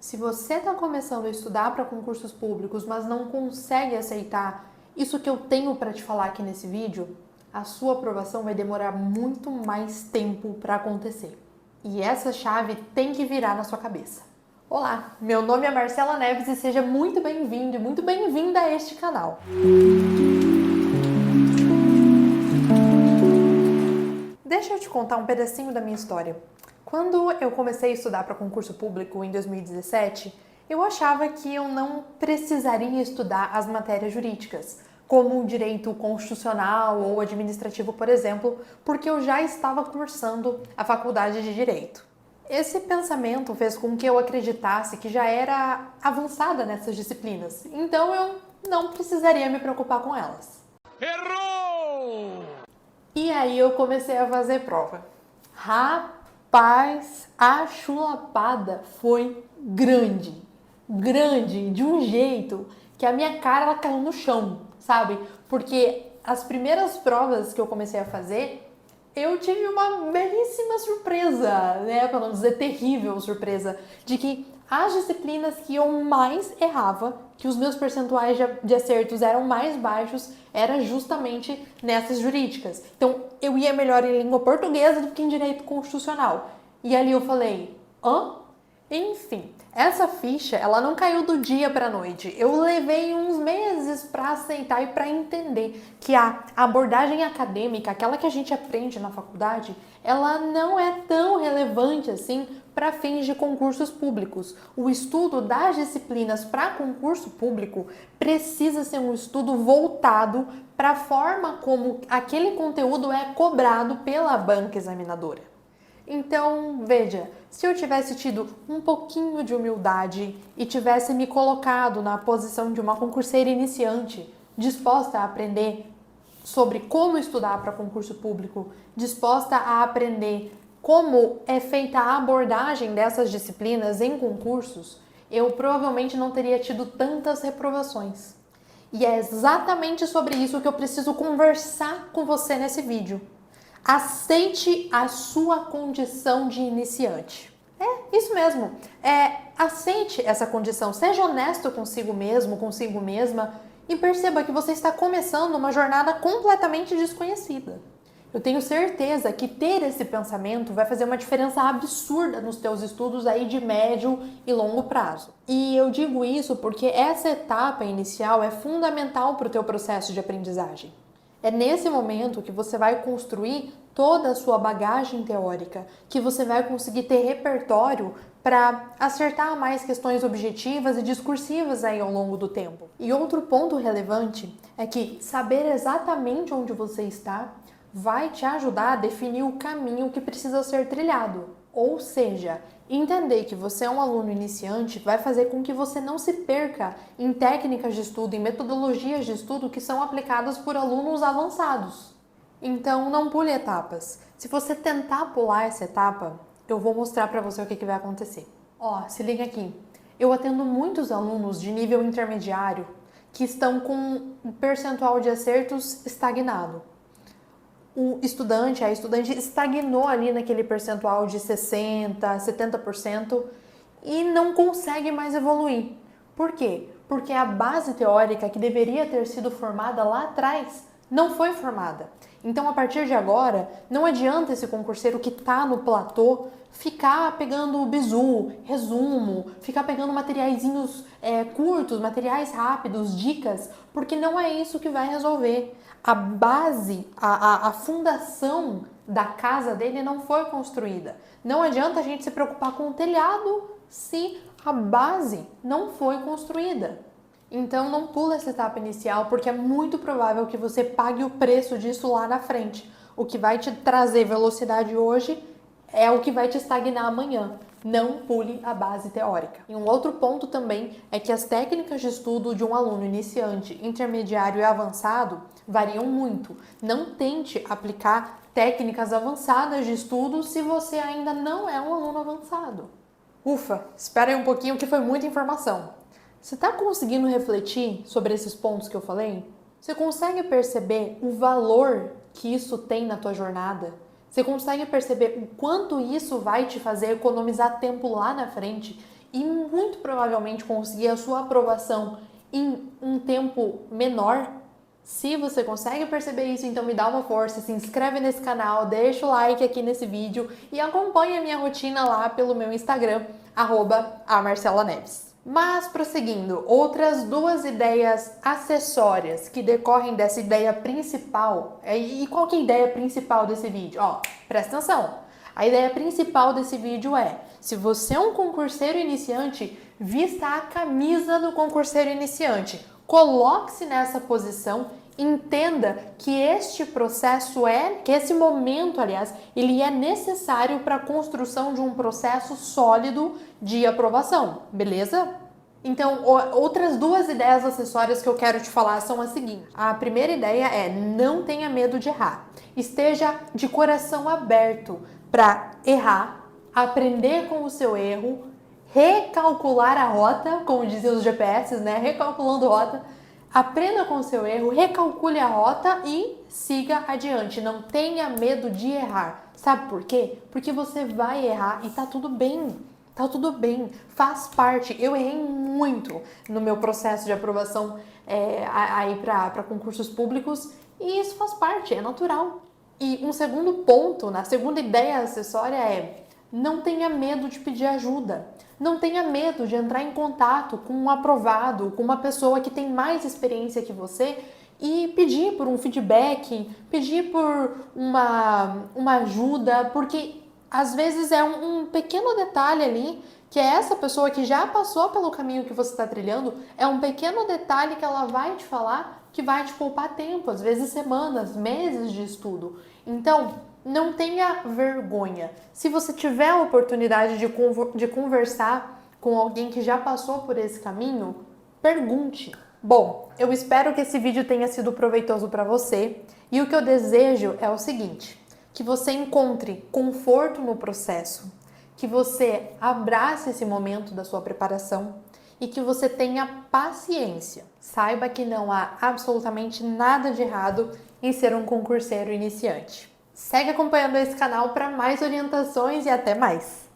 Se você está começando a estudar para concursos públicos, mas não consegue aceitar isso que eu tenho para te falar aqui nesse vídeo, a sua aprovação vai demorar muito mais tempo para acontecer. E essa chave tem que virar na sua cabeça. Olá, meu nome é Marcela Neves e seja muito bem-vindo e muito bem-vinda a este canal. Deixa eu te contar um pedacinho da minha história. Quando eu comecei a estudar para concurso público em 2017, eu achava que eu não precisaria estudar as matérias jurídicas, como o direito constitucional ou administrativo, por exemplo, porque eu já estava cursando a faculdade de direito. Esse pensamento fez com que eu acreditasse que já era avançada nessas disciplinas, então eu não precisaria me preocupar com elas. Errou! E aí eu comecei a fazer prova. Rapaz, a chulapada foi grande. Grande, de um jeito que a minha cara ela caiu no chão, sabe? Porque as primeiras provas que eu comecei a fazer, eu tive uma belíssima surpresa, né? Para não dizer terrível surpresa, de que as disciplinas que eu mais errava, que os meus percentuais de acertos eram mais baixos, era justamente nessas jurídicas. Então, eu ia melhor em língua portuguesa do que em direito constitucional. E ali eu falei, hã? Enfim, essa ficha, ela não caiu do dia para a noite. Eu levei uns meses para aceitar e para entender que a abordagem acadêmica, aquela que a gente aprende na faculdade, ela não é tão relevante assim para fins de concursos públicos. O estudo das disciplinas para concurso público precisa ser um estudo voltado para a forma como aquele conteúdo é cobrado pela banca examinadora. Então, veja, se eu tivesse tido um pouquinho de humildade e tivesse me colocado na posição de uma concurseira iniciante, disposta a aprender sobre como estudar para concurso público, disposta a aprender como é feita a abordagem dessas disciplinas em concursos, eu provavelmente não teria tido tantas reprovações. E é exatamente sobre isso que eu preciso conversar com você nesse vídeo. Aceite a sua condição de iniciante. É, isso mesmo. Aceite essa condição. Seja honesto consigo mesmo, consigo mesma e perceba que você está começando uma jornada completamente desconhecida. Eu tenho certeza que ter esse pensamento vai fazer uma diferença absurda nos teus estudos aí de médio e longo prazo. E eu digo isso porque essa etapa inicial é fundamental para o teu processo de aprendizagem. É nesse momento que você vai construir toda a sua bagagem teórica, que você vai conseguir ter repertório para acertar mais questões objetivas e discursivas aí ao longo do tempo. E outro ponto relevante é que saber exatamente onde você está vai te ajudar a definir o caminho que precisa ser trilhado. Ou seja, entender que você é um aluno iniciante vai fazer com que você não se perca em técnicas de estudo, em metodologias de estudo que são aplicadas por alunos avançados. Então, não pule etapas. Se você tentar pular essa etapa, eu vou mostrar para você o que vai acontecer. Ó, se liga aqui. Eu atendo muitos alunos de nível intermediário que estão com um percentual de acertos estagnado. A estudante estagnou ali naquele percentual de 60%, 70% e não consegue mais evoluir. Por quê? Porque a base teórica que deveria ter sido formada lá atrás não foi formada. Então, a partir de agora, não adianta esse concurseiro que está no platô ficar pegando o bizu, resumo, ficar pegando materiaizinhos curtos, materiais rápidos, dicas, porque não é isso que vai resolver. A base, a fundação da casa dele não foi construída. Não adianta a gente se preocupar com o telhado se a base não foi construída. Então não pula essa etapa inicial, porque é muito provável que você pague o preço disso lá na frente. O que vai te trazer velocidade hoje é o que vai te estagnar amanhã. Não pule a base teórica. E um outro ponto também é que as técnicas de estudo de um aluno iniciante, intermediário e avançado variam muito. Não tente aplicar técnicas avançadas de estudo se você ainda não é um aluno avançado. Ufa, espera aí um pouquinho que foi muita informação. Você está conseguindo refletir sobre esses pontos que eu falei? Você consegue perceber o valor que isso tem na tua jornada? Você consegue perceber o quanto isso vai te fazer economizar tempo lá na frente e muito provavelmente conseguir a sua aprovação em um tempo menor. Se você consegue perceber isso, então me dá uma força, se inscreve nesse canal, deixa o like aqui nesse vídeo e acompanha a minha rotina lá pelo meu Instagram, @amarcelaneves. Mas, prosseguindo, outras duas ideias acessórias que decorrem dessa ideia principal. E qual que é a ideia principal desse vídeo? Ó, presta atenção. A ideia principal desse vídeo é, se você é um concurseiro iniciante, vista a camisa do concurseiro iniciante. Coloque-se nessa posição, entenda que este processo que esse momento, aliás, ele é necessário para a construção de um processo sólido de aprovação, beleza? Então, outras duas ideias acessórias que eu quero te falar são as seguintes. A primeira ideia é, não tenha medo de errar. Esteja de coração aberto para errar, aprender com o seu erro, recalcular a rota, como dizem os GPS, né? Recalculando rota. Aprenda com o seu erro, recalcule a rota e siga adiante. Não tenha medo de errar. Sabe por quê? Porque você vai errar e tá tudo bem. Tá tudo bem, faz parte. Eu errei muito no meu processo de aprovação aí para concursos públicos e isso faz parte, é natural. E um segundo ponto, na segunda ideia acessória é, não tenha medo de pedir ajuda. Não tenha medo de entrar em contato com um aprovado, com uma pessoa que tem mais experiência que você e pedir por um feedback, pedir por uma ajuda, porque às vezes é um pequeno detalhe ali, que é essa pessoa que já passou pelo caminho que você está trilhando, é um pequeno detalhe que ela vai te falar que vai te poupar tempo, às vezes semanas, meses de estudo. Então, não tenha vergonha. Se você tiver a oportunidade de conversar com alguém que já passou por esse caminho, pergunte. Bom, eu espero que esse vídeo tenha sido proveitoso para você e o que eu desejo é o seguinte, que você encontre conforto no processo, que você abrace esse momento da sua preparação e que você tenha paciência. Saiba que não há absolutamente nada de errado em ser um concurseiro iniciante. Segue acompanhando esse canal para mais orientações e até mais!